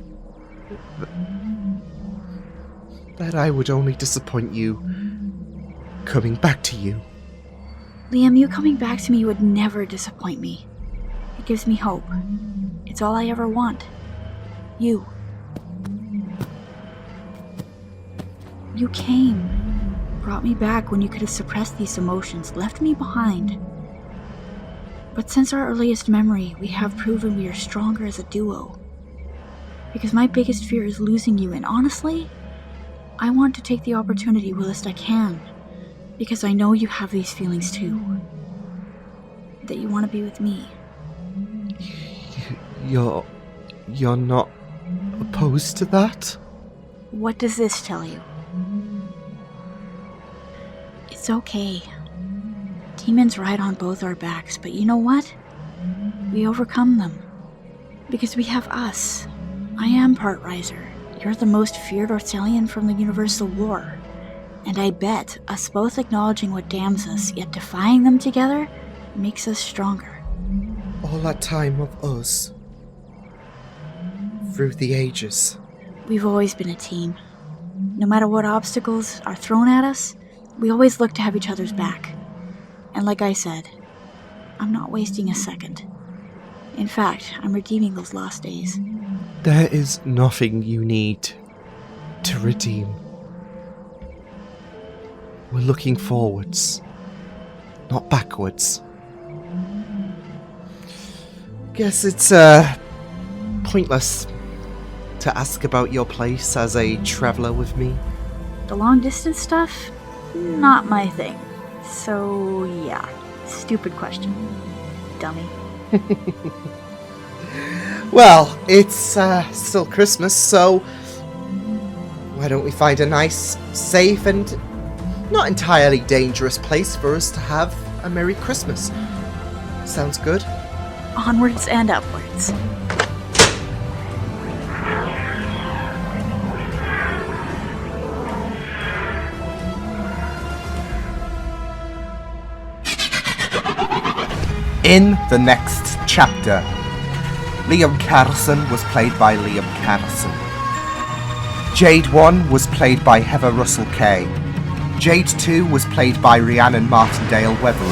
That I would only disappoint you coming back to you. Liam, you coming back to me would never disappoint me. It gives me hope. It's all I ever want. You. You came. Brought me back when you could have suppressed these emotions, left me behind. But since our earliest memory, we have proven we are stronger as a duo. Because my biggest fear is losing you, and honestly, I want to take the opportunity whilst I can, because I know you have these feelings too. That you want to be with me. You're not opposed to that? What does this tell you? It's okay. Demons ride on both our backs, but you know what? We overcome them. Because we have us. I am part Riser. You're the most feared Orcelian from the Universal War. And I bet us both acknowledging what damns us, yet defying them together, makes us stronger. All that time of us. Through the ages. We've always been a team. No matter what obstacles are thrown at us, we always look to have each other's back. And like I said, I'm not wasting a second. In fact, I'm redeeming those lost days. There is nothing you need to redeem. We're looking forwards, not backwards. Guess it's pointless to ask about your place as a traveller with me. The long distance stuff? Not my thing. So, yeah. Stupid question. Dummy. Well, it's still Christmas, so why don't we find a nice, safe, and not entirely dangerous place for us to have a Merry Christmas? Sounds good. Onwards and upwards. In the next chapter, Liam Catterson was played by Liam Catterson. Jade 1 was played by Heather Russell Kay. Jade 2 was played by Rhiannon Martindale-Weather.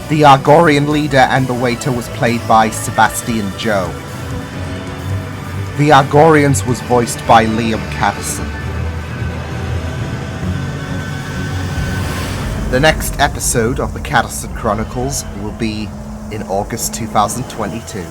The Argorian leader and the waiter was played by Sebastian Joe. The Argorians was voiced by Liam Catterson. The next episode of the Catterson Chronicles will be in August 2022.